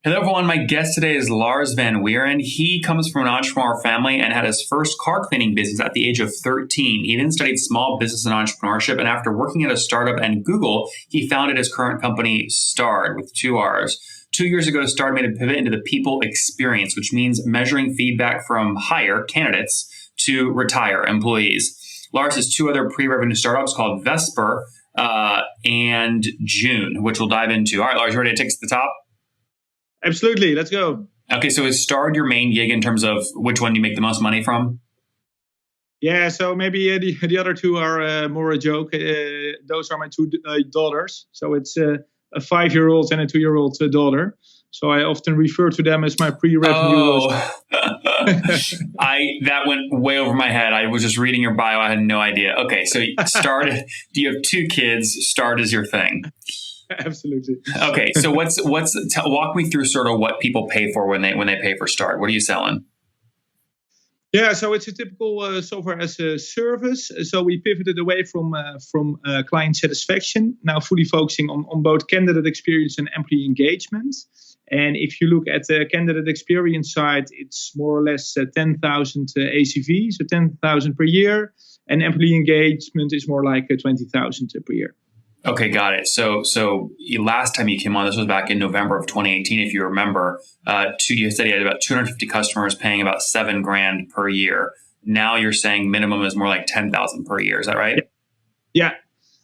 Hello, everyone. My guest today is Lars van Wieren. He comes from an entrepreneur family and had his first car cleaning business at the age of 13. He then studied small business and entrepreneurship, and after working at a startup and Google, he founded his current company, Starred, with 2 R's. 2 years ago, Starred made a pivot into the people experience, which means measuring feedback from hire candidates to retire employees. Lars has 2 other pre-revenue startups called Vesper and June, which we'll dive into. All right, Lars, you ready to take us to the top? Absolutely. Let's go. Okay, so is Starred your main gig in terms of which one you make the most money from? Yeah, so maybe the other 2 are more a joke. Those are my 2 daughters. So it's a 5-year-old and a 2-year-old daughter. So I often refer to them as my pre-revenue. Oh, that went way over my head. I was just reading your bio. I had no idea. Okay, so Starred, do you have 2 kids? Starred is your thing. Absolutely. Okay, so walk me through sort of what people pay for when they pay for Starred. What are you selling? Yeah, so it's a typical software as a service. So we pivoted away from client satisfaction, now fully focusing on both candidate experience and employee engagement. And if you look at the candidate experience side, it's more or less 10,000 ACV, so 10,000 per year. And employee engagement is more like 20,000 per year. Okay, got it. So last time you came on, this was back in November of 2018, if you remember. You said you had about 250 customers paying about $7,000 per year. Now you're saying minimum is more like 10,000 per year. Is that right? Yeah.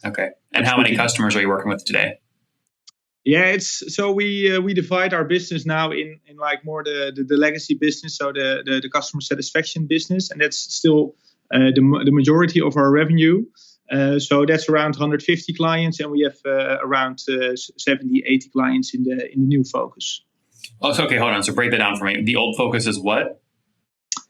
Okay. And how many customers are you working with today? Yeah, we divide our business now in like more the legacy business, so the customer satisfaction business, and that's still the majority of our revenue. So that's around 150 clients, and we have around 70, 80 clients in the new focus. Oh, so, okay, hold on. So break that down for me. The old focus is what?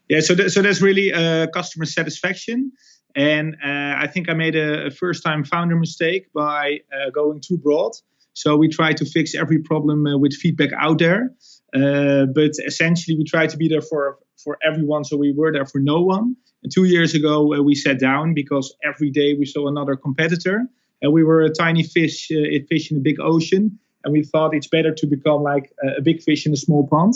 Yeah, so that's really customer satisfaction. And I think I made a first-time founder mistake by going too broad. So we try to fix every problem with feedback out there. But essentially, we try to be there for everyone. So we were there for no one. And 2 years ago, we sat down because every day we saw another competitor. And we were a tiny fish in a big ocean. And we thought it's better to become like a big fish in a small pond.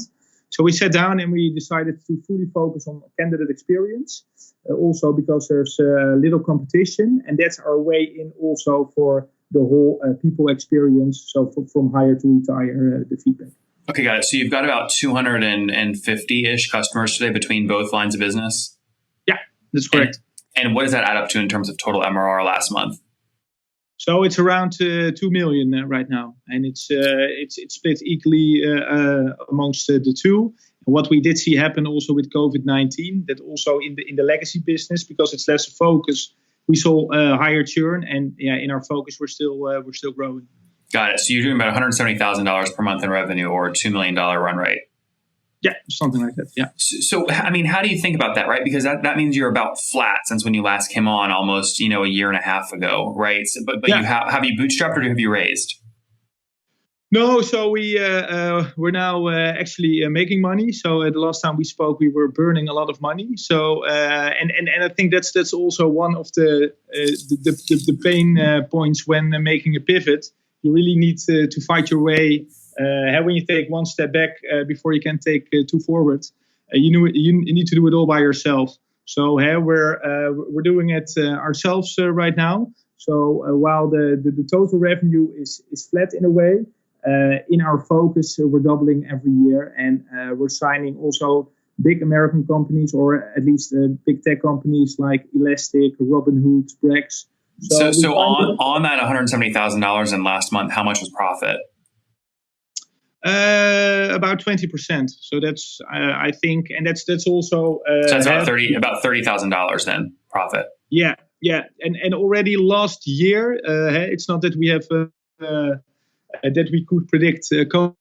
So we sat down and we decided to fully focus on candidate experience. Also because there's little competition. And that's our way in also for the whole people experience. So from hire to retire, the feedback. Okay, got it. So you've got about 250-ish customers today between both lines of business? Yeah, that's correct. And what does that add up to in terms of total MRR last month? So it's around 2 million right now, and it's split equally amongst the 2. And what we did see happen also with COVID-19, that also in the legacy business, because it's less focus, we saw higher churn, and in our focus we're still growing. Got it. So you're doing about $170,000 per month in revenue, or a $2 million run rate. Yeah, something like that. Yeah. So, I mean, how do you think about that, right? Because that means you're about flat since when you last came on almost, a year and a half ago, right? So, but yeah. Have you bootstrapped or have you raised? No, so we're now actually making money. So the last time we spoke, we were burning a lot of money. So and I think that's also one of the pain points when making a pivot. You really need to fight your way. When you take one step back before you can take 2 forward, you need to do it all by yourself. So we're doing it ourselves right now. So while the total revenue is flat in a way, in our focus we're doubling every year, and we're signing also big American companies, or at least big tech companies like Elastic, Robinhood, Brex. So on that $170,000 in last month, how much was profit? About 20%. So that's I think, and that's also. So that's about $30,000 then profit. Yeah, and already last year, it's not that we have that we could predict COVID,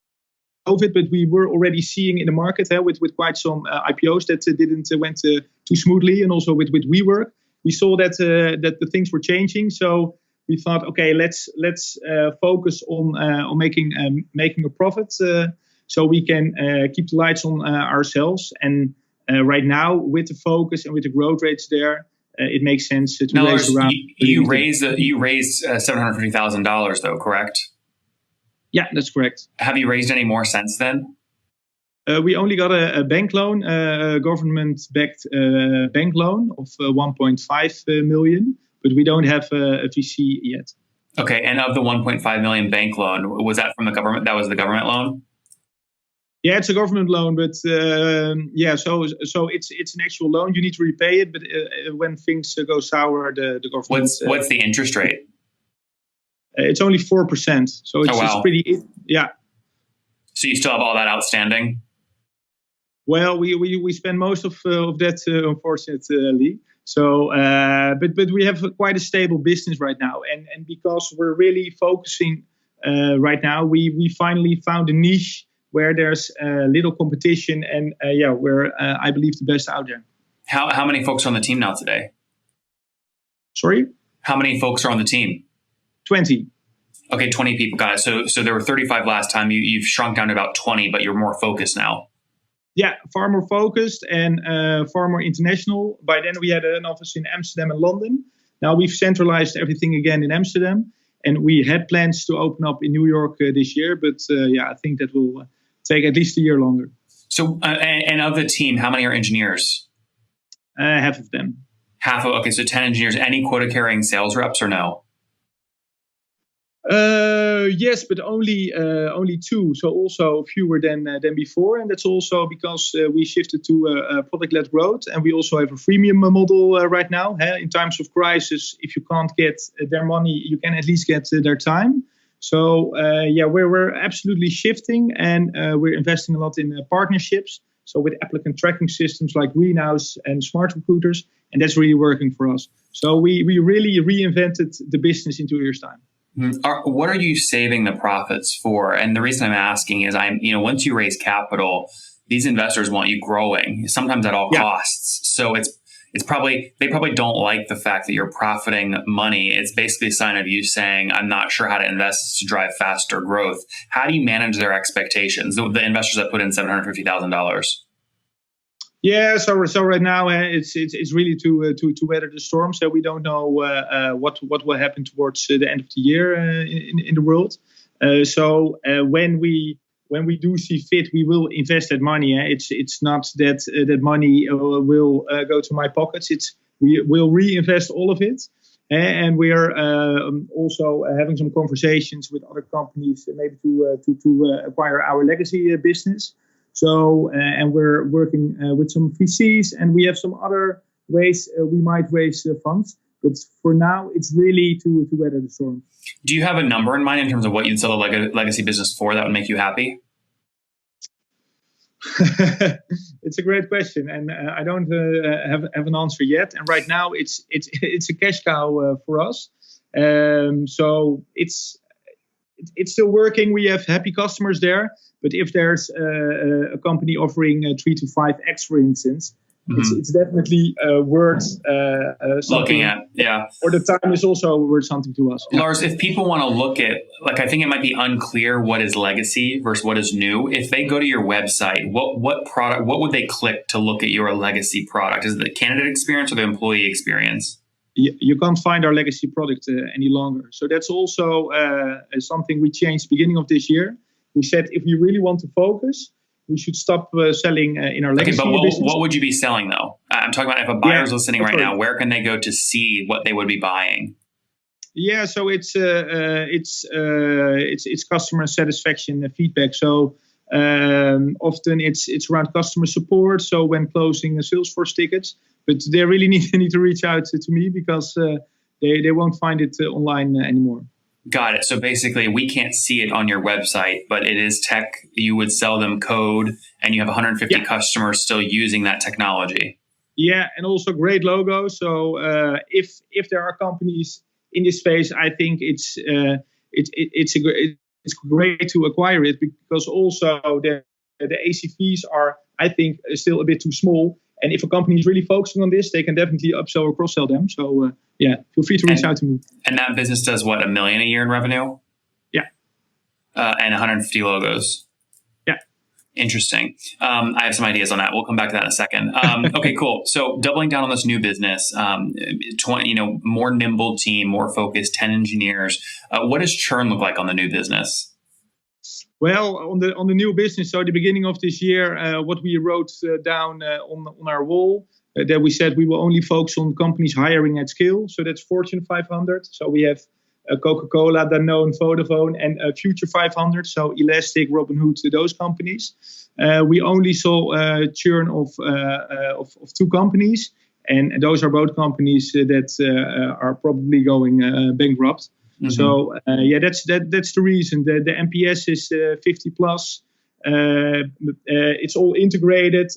but we were already seeing in the market with quite some IPOs that didn't went too smoothly, and also with WeWork, we saw that the things were changing. So we thought, okay, let's focus on making a profit, so we can keep the lights on ourselves. And right now, with the focus and with the growth rates there, it makes sense to raise around. You raised $750,000 though, correct? Yeah, that's correct. Have you raised any more since then? We only got a bank loan, a government-backed bank loan of 1.5 million, but we don't have a VC yet. Okay, and of the 1.5 million bank loan, was that from the government? That was the government loan? Yeah, it's a government loan, but so it's an actual loan. You need to repay it, but when things go sour, the government. What's the interest rate? It's only 4%, so it's pretty. Yeah. So you still have all that outstanding? Well, we spend most of that, unfortunately. So, but we have quite a stable business right now, and because we're really focusing right now, we finally found a niche where there's little competition, and we're I believe the best out there. How many folks are on the team now today? Sorry? How many folks are on the team? 20. Okay, 20 people. Got it. So there were 35 last time. You've shrunk down to about 20, but you're more focused now. Yeah, far more focused and far more international. By then we had an office in Amsterdam and London. Now we've centralized everything again in Amsterdam, and we had plans to open up in New York this year. But I think that will take at least a year longer. So, and of the team, how many are engineers? Half of them. Okay, so 10 engineers. Any quota-carrying sales reps or no? Yes, but only 2, so also fewer than before, and that's also because we shifted to a product-led growth, and we also have a freemium model right now. In times of crisis, if you can't get their money, you can at least get their time. So we're absolutely shifting, and we're investing a lot in partnerships. So with applicant tracking systems like Greenhouse and Smart Recruiters, and that's really working for us. So we really reinvented the business in 2 years' time. What are you saving the profits for? And the reason I'm asking is once you raise capital, these investors want you growing, sometimes at all costs. So they probably don't like the fact that you're profiting money. It's basically a sign of you saying, I'm not sure how to invest to drive faster growth. How do you manage their expectations? The investors that put in $750,000. Yeah, so right now it's really to weather the storm. So we don't know what will happen towards the end of the year in the world. So when we do see fit, we will invest that money. It's not that money will go to my pockets. We will reinvest all of it. And we are also having some conversations with other companies, maybe to acquire our legacy business. So, and we're working with some VCs, and we have some other ways we might raise funds. But for now, it's really to weather the storm. Do you have a number in mind in terms of what you'd sell the legacy business for that would make you happy? It's a great question, and I don't have an answer yet. And right now, it's a cash cow for us. So it's still working. We have happy customers there. But if there's a company offering 3 to 5x, for instance, it's definitely worth looking at. Yeah. Or the time is also worth something to us. Lars, if people want to look at, I think it might be unclear what is legacy versus what is new. If they go to your website, what product, what would they click to look at your legacy product? Is it the candidate experience or the employee experience? You can't find our legacy product any longer. So that's also something we changed beginning of this year. We said if we really want to focus, we should stop selling in our legacy business. What would you be selling though? I'm talking about if a buyer's listening right now, where can they go to see what they would be buying? Yeah, so it's customer satisfaction feedback. So often it's around customer support. So when closing Salesforce tickets, but they really need to reach out to me because they won't find it online anymore. Got it. So basically, we can't see it on your website, but it is tech. You would sell them code, and you have 150 customers still using that technology. Yeah, and also great logo. So if there are companies in this space, I think it's great to acquire it because also the ACVs are, I think, still a bit too small. And if a company is really focusing on this, they can definitely upsell or cross-sell them. So feel free to reach out to me. And that business does what, $1 million a year in revenue? Yeah. And 150 logos. Yeah. Interesting. I have some ideas on that. We'll come back to that in a second. Okay, cool. So doubling down on this new business, more nimble team, more focused, 10 engineers. What does churn look like on the new business? Well, on the new business, so at the beginning of this year, what we wrote down on our wall, that we said we will only focus on companies hiring at scale. So that's Fortune 500. So we have Coca-Cola, Danone, Vodafone, and Future 500. So Elastic, Robinhood, those companies. We only saw a churn of 2 companies, and those are both companies that are probably going bankrupt. Mm-hmm. So that's the reason. The NPS is 50 plus. It's all integrated.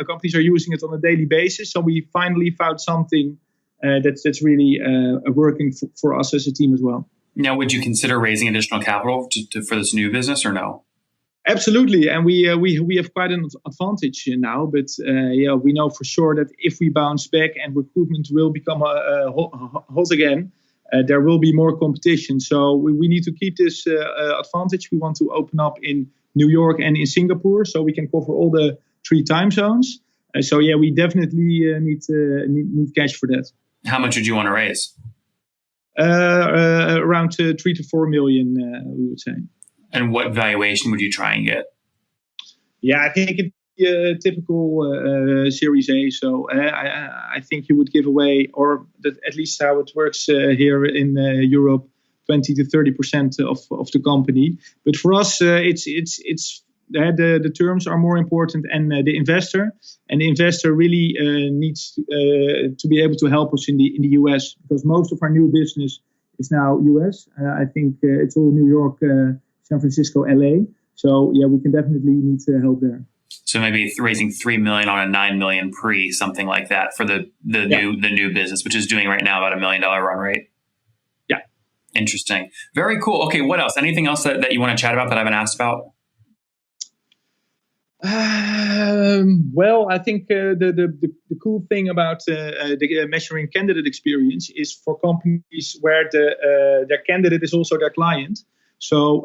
Companies are using it on a daily basis. So we finally found something that's really working for us as a team as well. Now, would you consider raising additional capital for this new business or no? Absolutely, and we have quite an advantage now. But we know for sure that if we bounce back and recruitment will become hot again, there will be more competition. So we need to keep this advantage. We want to open up in New York and in Singapore, so we can cover all the 3 time zones. We definitely need cash for that. How much would you want to raise? Around 3 to 4 million, we would say. And what valuation would you try and get? Yeah, I think it'd be a typical Series A. So I think you would give away, or that at least how it works here in Europe, 20 to 30% of the company. But for us, it's the terms are more important, and the investor really needs to be able to help us in the US, because most of our new business is now US. I think it's all New York, San Francisco, LA. So we can definitely need help there. So maybe raising $3 million on a $9 million pre, something like that for the new business, which is doing right now about $1 million run rate. Yeah. Interesting. Very cool. Okay. What else? Anything else that you want to chat about that I haven't asked about? Well, I think the cool thing about measuring candidate experience is for companies where their candidate is also their client. So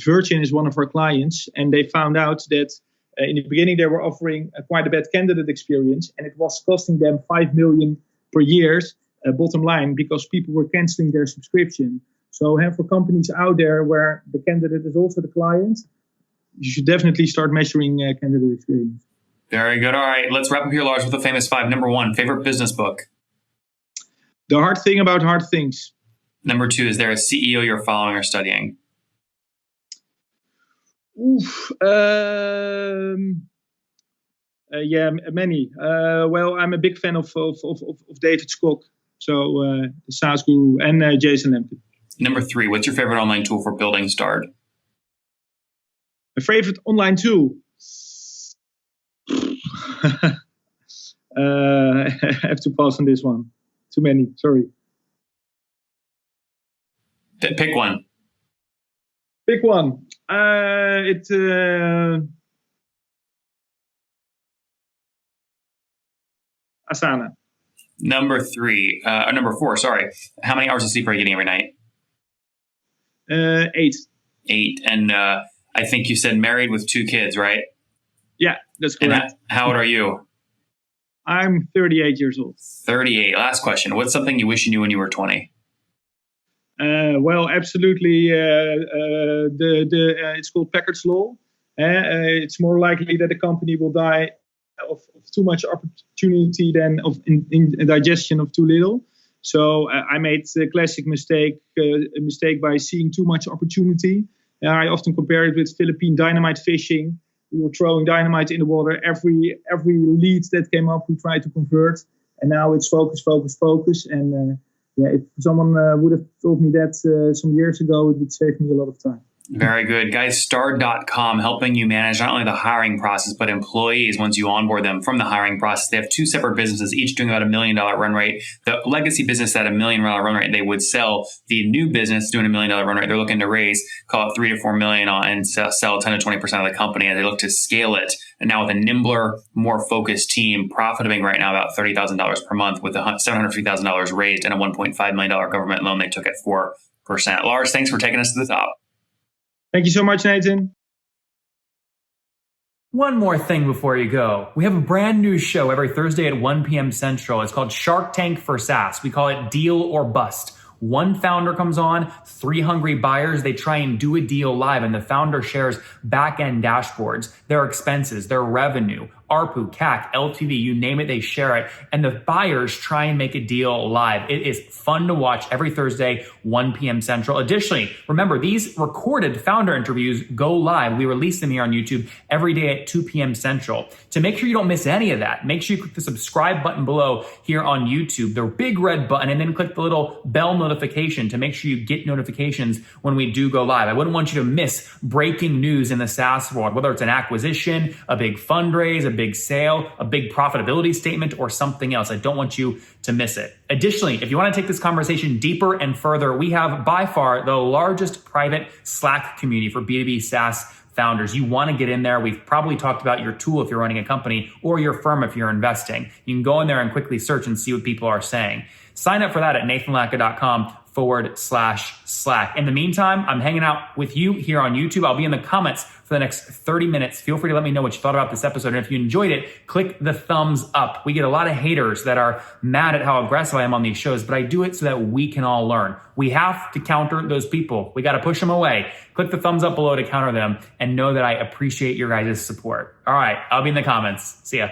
Virgin is one of our clients, and they found out that in the beginning they were offering quite a bad candidate experience, and it was costing them $5 million per year bottom line, because people were canceling their subscription. So for companies out there where the candidate is also the client, you should definitely start measuring candidate experience. Very good. All right, let's wrap up here, Lars, with the famous 5. Number 1, favorite business book? The Hard Thing About Hard Things. Number 2, is there a CEO you're following or studying? Many. Well, I'm a big fan of David Skok, so the SaaS guru, and Jason Lemkin. Number 3, what's your favorite online tool for building Start? My favorite online tool? I have to pass on this one. Too many, sorry. Pick one. Pick one. Asana. Number 4, sorry. How many hours of sleep are you getting every night? 8. 8. And I think you said married with 2 kids, right? Yeah, that's correct. And how old are you? I'm 38 years old. 38. Last question. What's something you wish you knew when you were 20? Well, absolutely. It's called Packard's Law. It's more likely that a company will die of too much opportunity than of in digestion of too little. So I made a classic mistake by seeing too much opportunity. I often compare it with Philippine dynamite fishing. We were throwing dynamite in the water. Every lead that came up, we tried to convert. And now it's focus, focus, focus. And if someone would have told me that some years ago, it would save me a lot of time. Very good. Guys, Star.com helping you manage not only the hiring process, but employees once you onboard them from the hiring process. They have 2 separate businesses, each doing about $1 million run rate. The legacy business at $1 million run rate, they would sell. The new business doing $1 million run rate, they're looking to raise, call it 3 to 4 million and sell 10 to 20% of the company, and they look to scale it. And now with a nimbler, more focused team, profiting right now about $30,000 per month with $750,000 raised and a $1.5 million government loan they took at 4%. Lars, thanks for taking us to the top. Thank you so much, Nathan. One more thing before you go. We have a brand new show every Thursday at 1 p.m. Central. It's called Shark Tank for SaaS. We call it Deal or Bust. One founder comes on, 3 hungry buyers, they try and do a deal live, and the founder shares back-end dashboards, their expenses, their revenue, ARPU, CAC, LTV, you name it, they share it. And the buyers try and make a deal live. It is fun to watch every Thursday, 1 p.m. Central. Additionally, remember, these recorded founder interviews go live. We release them here on YouTube every day at 2 p.m. Central. To make sure you don't miss any of that, make sure you click the subscribe button below here on YouTube, the big red button, and then click the little bell notification to make sure you get notifications when we do go live. I wouldn't want you to miss breaking news in the SaaS world, whether it's an acquisition, a big fundraise, a big sale, a big profitability statement, or something else. I don't want you to miss it. Additionally, if you want to take this conversation deeper and further, we have by far the largest private Slack community for B2B SaaS founders. You want to get in there. We've probably talked about your tool if you're running a company or your firm if you're investing. You can go in there and quickly search and see what people are saying. Sign up for that at nathanlatka.com/Slack. In the meantime, I'm hanging out with you here on YouTube. I'll be in the comments for the next 30 minutes. Feel free to let me know what you thought about this episode. And if you enjoyed it, click the thumbs up. We get a lot of haters that are mad at how aggressive I am on these shows, but I do it so that we can all learn. We have to counter those people. We got to push them away. Click the thumbs up below to counter them and know that I appreciate your guys' support. All right, I'll be in the comments. See ya.